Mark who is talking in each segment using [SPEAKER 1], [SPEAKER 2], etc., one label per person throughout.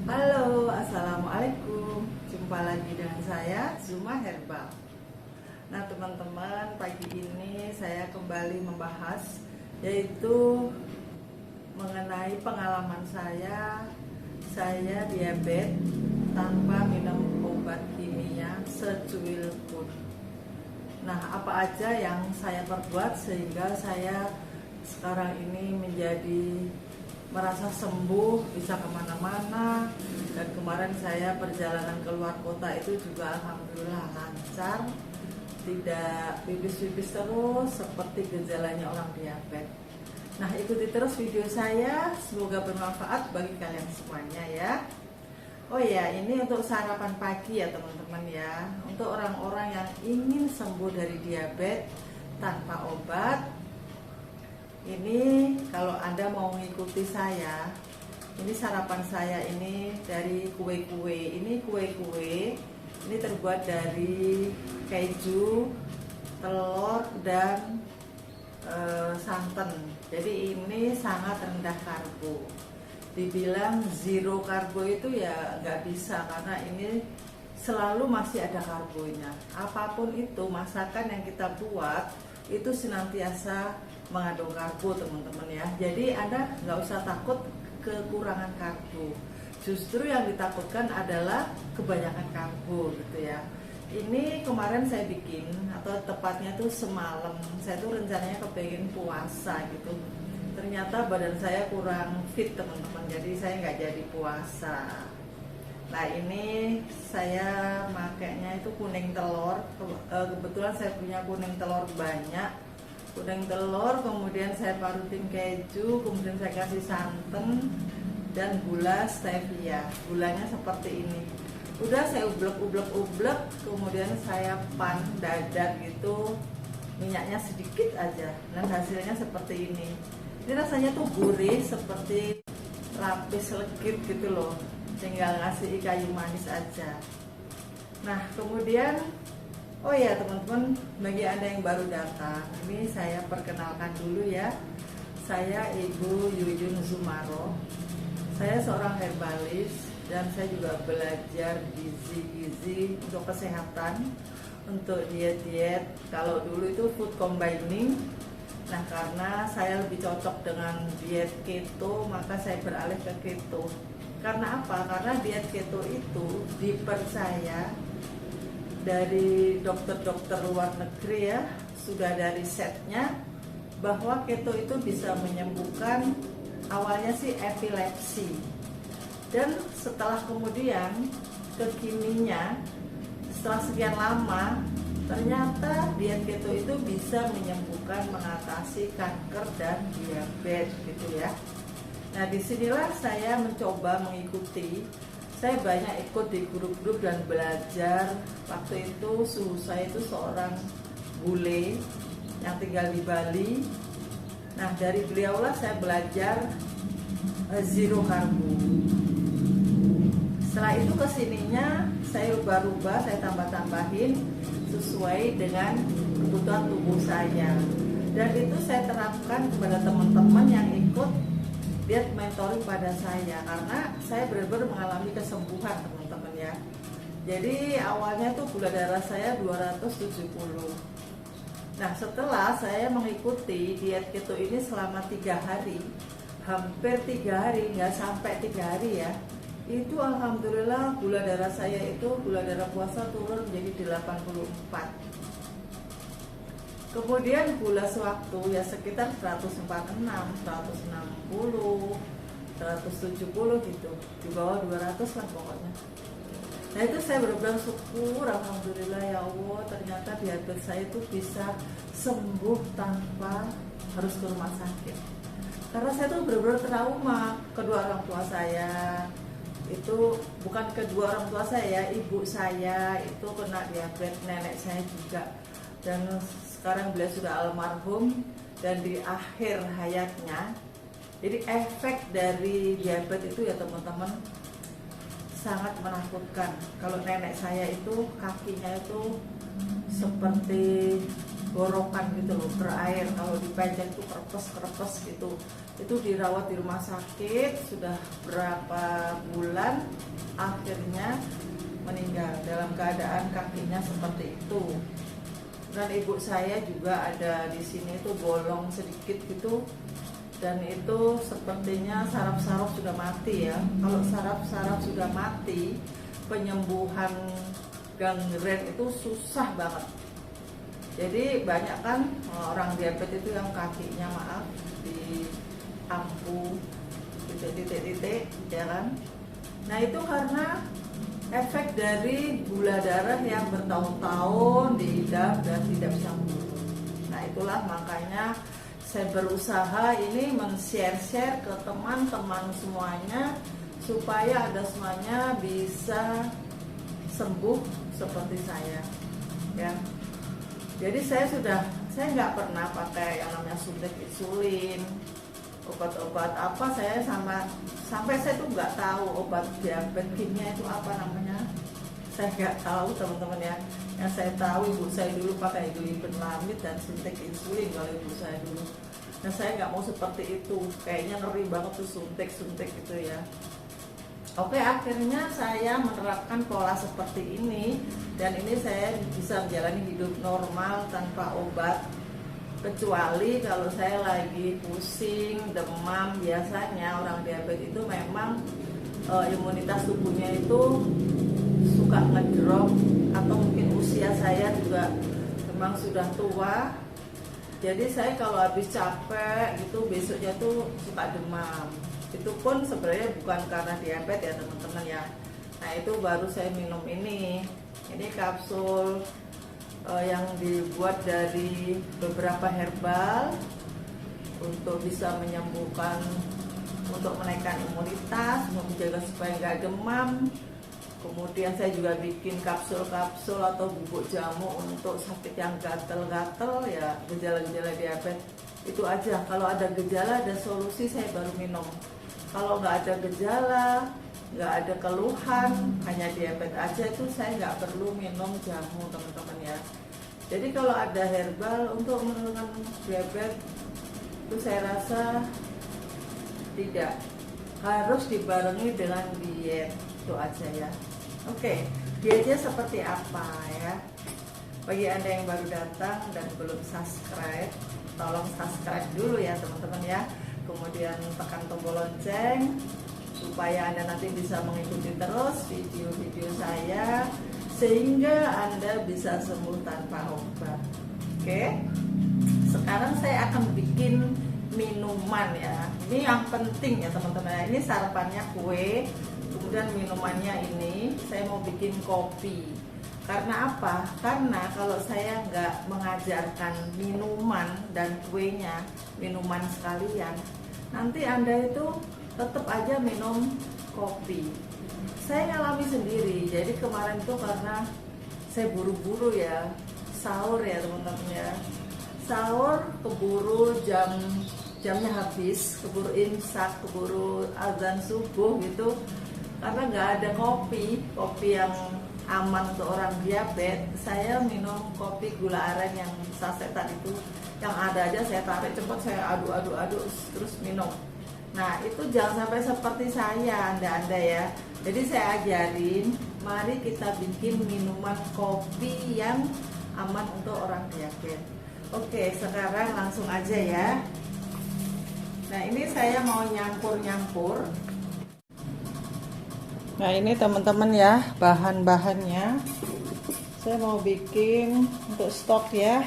[SPEAKER 1] Halo, assalamualaikum. Jumpa lagi dengan saya, Zuma Herbal. Nah, teman-teman, pagi ini saya kembali membahas yaitu mengenai pengalaman saya diabetes tanpa minum obat kimia secuil pun. Nah, apa aja yang saya perbuat sehingga saya sekarang ini menjadi merasa sembuh, bisa kemana-mana. Dan kemarin saya perjalanan keluar kota itu juga alhamdulillah lancar, tidak pipis-pipis terus seperti gejalanya orang diabetes. Nah, ikuti terus video saya, semoga bermanfaat bagi kalian semuanya ya. Oh ya, ini untuk sarapan pagi ya teman-teman ya. Untuk orang-orang yang ingin sembuh dari diabetes tanpa obat, ini kalau Anda mau mengikuti saya, ini sarapan saya ini dari kue-kue. Ini kue-kue, ini terbuat dari keju, telur, dan santan. Jadi ini sangat rendah karbo. Dibilang zero karbo itu ya nggak bisa, karena ini selalu masih ada karbonya. Apapun itu, masakan yang kita buat itu senantiasa mengandung karbo teman-teman ya. Jadi Anda nggak usah takut kekurangan karbo. Justru yang ditakutkan adalah kebanyakan karbo gitu ya. Ini kemarin saya bikin, atau tepatnya tuh semalam, saya tuh rencananya kepengen puasa gitu. Ternyata badan saya kurang fit teman-teman, jadi saya nggak jadi puasa. Nah, ini saya makainya itu kuning telur. Kebetulan saya punya kuning telur banyak. Kuning telur, kemudian saya parutin keju, kemudian saya kasih santan dan gula stevia. Gulanya seperti ini. Udah saya ublek, kemudian saya pan dadar gitu, minyaknya sedikit aja. Dan hasilnya seperti ini. Ini rasanya tuh gurih seperti lapis legit gitu loh. Tinggal ngasih kayu manis aja. Nah, kemudian oh ya teman-teman, bagi Anda yang baru datang, ini saya perkenalkan dulu ya. Saya Ibu Yuyun Zumaro. Saya seorang herbalis dan saya juga belajar gizi-gizi untuk kesehatan, untuk diet-diet. Kalau dulu itu food combining. Nah, karena saya lebih cocok dengan diet keto, maka saya beralih ke keto. Karena apa? Karena diet keto itu dipercaya dari dokter-dokter luar negeri ya, sudah dari risetnya bahwa keto itu bisa menyembuhkan awalnya sih epilepsi. Dan setelah kemudian kekininya, setelah sekian lama, ternyata diet keto itu bisa menyembuhkan, mengatasi kanker dan diabetes gitu ya. Nah, disinilah saya mencoba mengikuti. Saya banyak ikut di grup-grup dan belajar. Waktu itu suhu saya itu seorang bule yang tinggal di Bali. Nah, dari beliaulah saya belajar zero karbo. Setelah itu kesininya saya rubah-rubah, saya tambah-tambahin sesuai dengan kebutuhan tubuh saya. Dan itu saya terapkan kepada teman-teman yang ikut diet mentoring pada saya, karena saya benar-benar mengalami kesembuhan teman-teman ya. Jadi awalnya tuh gula darah saya 270. Nah, setelah saya mengikuti diet keto ini selama 3 hari, hampir 3 hari, nggak sampai 3 hari ya, itu alhamdulillah gula darah saya itu, gula darah puasa turun menjadi 84. Kemudian gula sewaktu ya sekitar 146, 160, 170 gitu. Di bawah 200 lah pokoknya. Nah, itu saya benar-benar syukur, alhamdulillah ya Allah, ternyata diabetes saya itu bisa sembuh tanpa harus ke rumah sakit. Karena saya tuh benar-benar trauma. Kedua orang tua saya itu, bukan kedua orang tua saya, ibu saya itu kena diabetes, nenek saya juga. Dan sekarang beliau sudah almarhum, dan di akhir hayatnya, jadi efek dari diabetes itu ya teman-teman sangat menakutkan. Kalau nenek saya itu kakinya itu seperti gorokan gitu loh, berair. Kalau dipejang itu kerepes gitu. Itu dirawat di rumah sakit sudah berapa bulan, akhirnya meninggal dalam keadaan kakinya seperti itu. Dan ibu saya juga ada di sini itu bolong sedikit gitu, dan itu sepertinya saraf-saraf sudah mati ya. Kalau saraf-saraf sudah mati, penyembuhan gangren itu susah banget. Jadi banyak kan orang diabetes itu yang kakinya di ampuh titik-titik ya kan. Nah itu karena efek dari gula darah yang bertahun-tahun diidap dan tidak bisa menurun. Nah itulah makanya saya berusaha ini men-share ke teman-teman semuanya supaya ada semuanya bisa sembuh seperti saya ya. Jadi saya nggak pernah pakai yang namanya suntik insulin, obat-obat apa. Saya sampai saya tuh nggak tahu obat diabetes kimia itu apa namanya. Saya nggak tahu teman-teman ya. Yang saya tahu ibu saya dulu pakai glibenclamid dan suntik insulin kalau ibu saya dulu. Nah saya nggak mau seperti itu, kayaknya ngeri banget tuh suntik gitu ya. Oke, akhirnya saya menerapkan pola seperti ini, dan ini saya bisa menjalani hidup normal tanpa obat. Kecuali kalau saya lagi pusing, demam, biasanya orang diabetes itu memang imunitas tubuhnya itu suka ngedrop, atau mungkin usia saya juga memang sudah tua. Jadi saya kalau habis capek gitu besoknya tuh suka demam. Itu pun sebenarnya bukan karena diabetes ya teman-teman ya. Nah itu baru saya minum ini kapsul yang dibuat dari beberapa herbal untuk bisa menyembuhkan, untuk menaikkan imunitas, menjaga supaya nggak demam. Kemudian saya juga bikin kapsul-kapsul atau bubuk jamu untuk sakit yang gatel-gatel ya, gejala-gejala diabetes. Itu aja, kalau ada gejala ada solusi saya baru minum. Kalau nggak ada gejala, nggak ada keluhan, hanya diabetes aja, itu saya nggak perlu minum jamu teman-teman ya. Jadi kalau ada herbal untuk menurunkan diabetes, itu saya rasa tidak harus dibarengi dengan diet, itu aja ya. Oke, dietnya seperti apa ya? Bagi Anda yang baru datang dan belum subscribe, tolong subscribe dulu ya teman-teman ya. Kemudian tekan tombol lonceng supaya Anda nanti bisa mengikuti terus video-video saya, sehingga Anda bisa sembuh tanpa obat. Oke, sekarang saya akan bikin minuman ya. Ini yang penting ya teman-teman. Ini sarapannya kue, kemudian minumannya ini saya mau bikin kopi. Karena apa? Karena kalau saya nggak mengajarkan minuman dan kuenya, minuman sekalian, nanti Anda itu tetap aja minum kopi. Saya ngalami sendiri. Jadi kemarin tuh karena saya buru-buru ya, sahur ya teman-teman ya. Sahur keburu jamnya habis, keburu imsak, keburu azan subuh gitu. Karena nggak ada kopi yang aman untuk orang diabetes, saya minum kopi gula aren yang sasetan itu, yang ada aja saya tarik cepat, saya aduk terus minum. Nah itu jangan sampai seperti saya anda ya. Jadi saya ajarin, mari kita bikin minuman kopi yang aman untuk orang diabetes. Oke, sekarang langsung aja ya. Nah ini saya mau nyampur. Nah ini teman-teman ya, bahan-bahannya saya mau bikin untuk stok ya.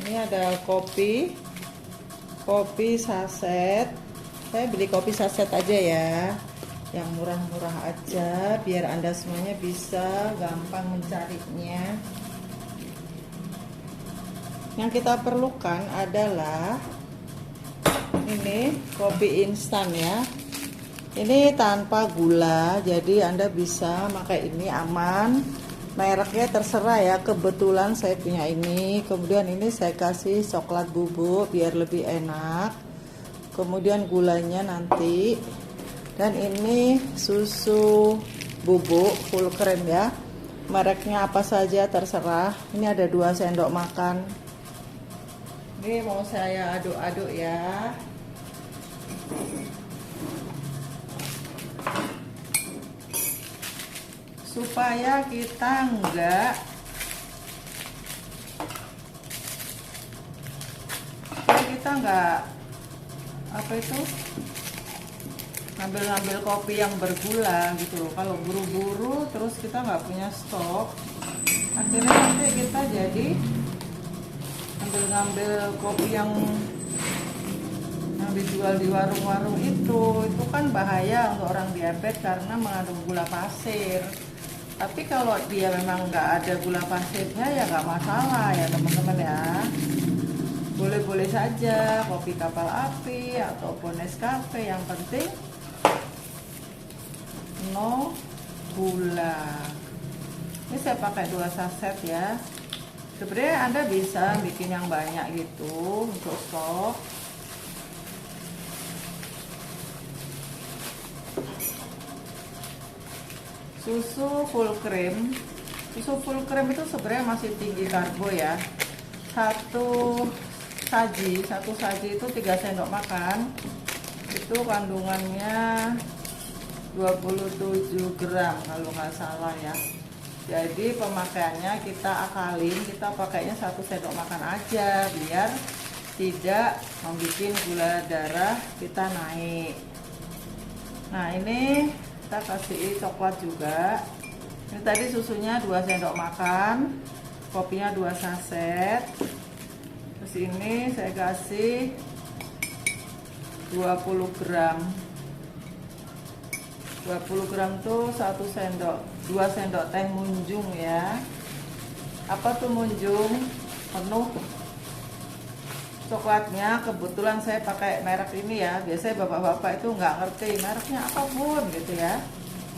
[SPEAKER 1] Ini ada kopi saset. Saya beli kopi saset aja ya, yang murah-murah aja, biar Anda semuanya bisa gampang mencarinya. Yang kita perlukan adalah ini kopi instan ya. Ini tanpa gula, jadi Anda bisa pakai ini, aman. Mereknya terserah ya, kebetulan saya punya ini. Kemudian ini saya kasih coklat bubuk biar lebih enak. Kemudian gulanya nanti. Dan ini susu bubuk full cream ya. mereknya apa saja terserah. Ini ada 2 sendok makan. Ini mau saya aduk-aduk ya. Supaya kita nggak apa itu ngambil kopi yang bergula gitu. Kalau buru-buru terus kita nggak punya stok, akhirnya nanti kita jadi ngambil kopi yang dijual di warung-warung itu kan bahaya untuk orang diabetes karena mengandung gula pasir. Tapi kalau dia memang nggak ada gula pasirnya ya nggak masalah ya teman-teman ya. Boleh-boleh saja kopi kapal api ataupun Nescafe, yang penting no gula. Ini saya pakai 2 saset ya. Sebenarnya Anda bisa bikin yang banyak gitu untuk stok. Susu full cream itu sebenarnya masih tinggi karbo ya. Satu saji itu 3 sendok makan, itu kandungannya 27 gram kalau nggak salah ya. Jadi pemakaiannya kita akalin, kita pakainya 1 sendok makan aja biar tidak membuat gula darah kita naik. Nah ini kita kasih coklat juga. Ini tadi susunya 2 sendok makan, kopinya 2 saset. Terus ini saya kasih 20 gram. 20 gram tuh 1 sendok, 2 sendok teh munjung ya. Apa tuh munjung? Penuh coklatnya. Kebetulan saya pakai merek ini ya. Biasanya bapak-bapak itu nggak ngerti mereknya apapun gitu ya.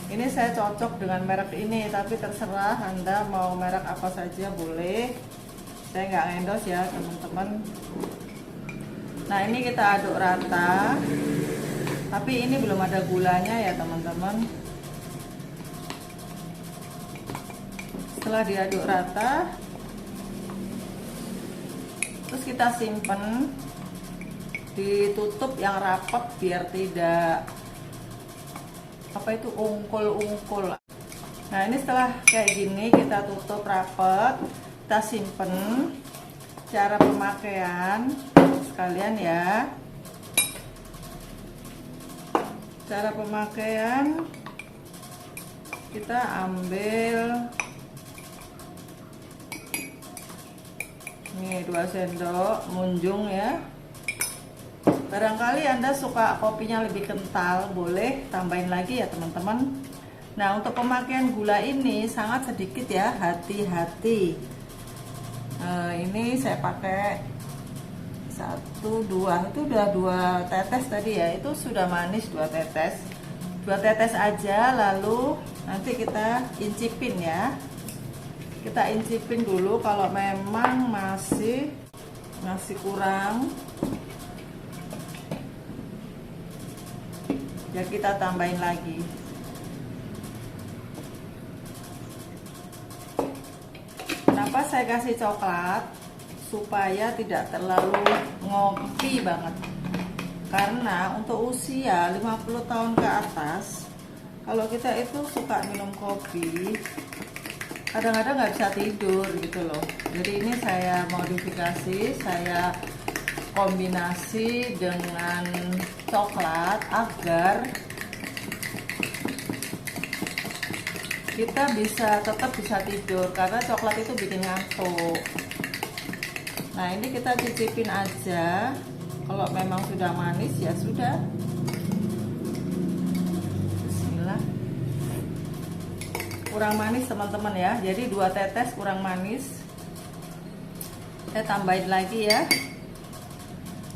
[SPEAKER 1] Ini saya cocok dengan merek ini, tapi terserah Anda mau merek apa saja boleh. Saya nggak endorse ya teman-teman. Nah ini kita aduk rata, tapi ini belum ada gulanya ya teman-teman. Setelah diaduk rata, terus kita simpen, ditutup yang rapat biar tidak apa itu ungkul-ungkul. Nah ini setelah kayak gini kita tutup rapat, kita simpen. Cara pemakaian sekalian ya. Cara pemakaian, kita ambil nih 2 sendok munjung ya. Barangkali Anda suka kopinya lebih kental, boleh tambahin lagi ya teman-teman. Nah untuk pemakaian gula ini sangat sedikit ya, hati-hati. Ini saya pakai 1, 2, itu udah 2 tetes tadi ya, itu sudah manis 2 tetes. 2 tetes aja, lalu nanti kita incipin ya. Kita incipin dulu, kalau memang masih kurang ya kita tambahin lagi. Kenapa saya kasih coklat? Supaya tidak terlalu ngopi banget. Karena untuk usia 50 tahun ke atas, kalau kita itu suka minum kopi, kadang-kadang nggak bisa tidur gitu loh. Jadi ini saya modifikasi, saya kombinasi dengan coklat agar kita tetap bisa tidur, karena coklat itu bikin ngantuk. Nah ini kita cicipin aja, kalau memang sudah manis ya sudah. Bismillah. Kurang manis teman-teman ya, jadi 2 tetes kurang manis. Saya tambahin lagi ya.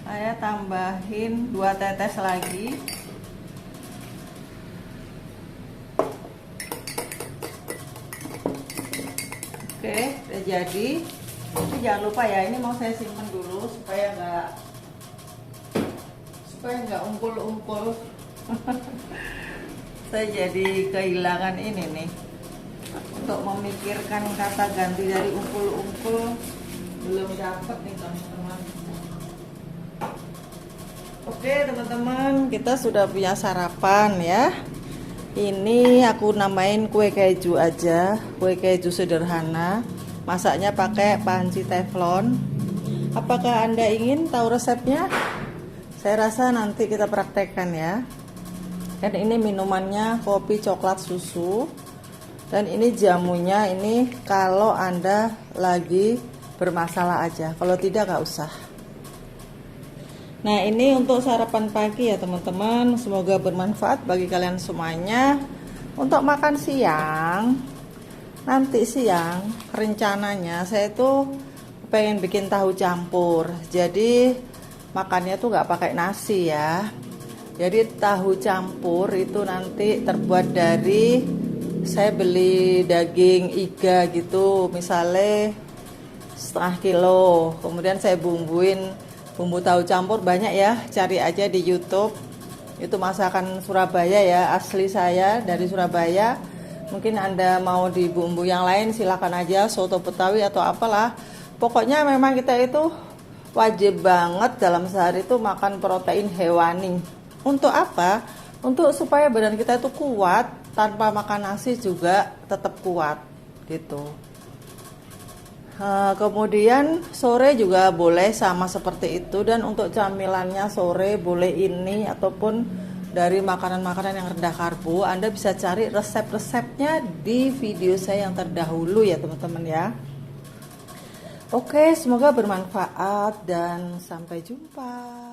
[SPEAKER 1] Saya tambahin 2 tetes lagi. Oke, udah jadi. Tapi jangan lupa ya, ini mau saya simpen dulu supaya nggak ungkul-ungkul. Saya jadi kehilangan ini nih, untuk memikirkan kata ganti dari ungkul-ungkul belum dapat nih teman-teman. Oke teman-teman, kita sudah punya sarapan ya. Ini aku namain kue keju aja, kue keju sederhana. Masaknya pakai panci teflon. Apakah Anda ingin tahu resepnya? Saya rasa nanti kita praktekkan ya. Dan ini minumannya kopi coklat susu. Dan ini jamunya, ini kalau Anda lagi bermasalah aja. Kalau tidak nggak usah. Nah ini untuk sarapan pagi ya teman-teman. Semoga bermanfaat bagi kalian semuanya. Untuk makan siang, nanti siang rencananya saya tuh pengen bikin tahu campur. Jadi makannya tuh nggak pakai nasi ya. Jadi tahu campur itu nanti terbuat dari, saya beli daging iga gitu, misalnya setengah kilo. Kemudian saya bumbuin bumbu tahu campur banyak ya, cari aja di YouTube. Itu masakan Surabaya ya, asli saya dari Surabaya. Mungkin Anda mau di bumbu yang lain silakan aja, soto Betawi atau apalah. Pokoknya memang kita itu wajib banget dalam sehari itu makan protein hewani. Untuk apa? Untuk supaya badan kita itu kuat, tanpa makan nasi juga tetap kuat gitu. Kemudian sore juga boleh sama seperti itu. Dan untuk camilannya sore boleh ini ataupun dari makanan-makanan yang rendah karbo. Anda bisa cari resep-resepnya di video saya yang terdahulu ya teman-teman ya. Oke, semoga bermanfaat dan sampai jumpa.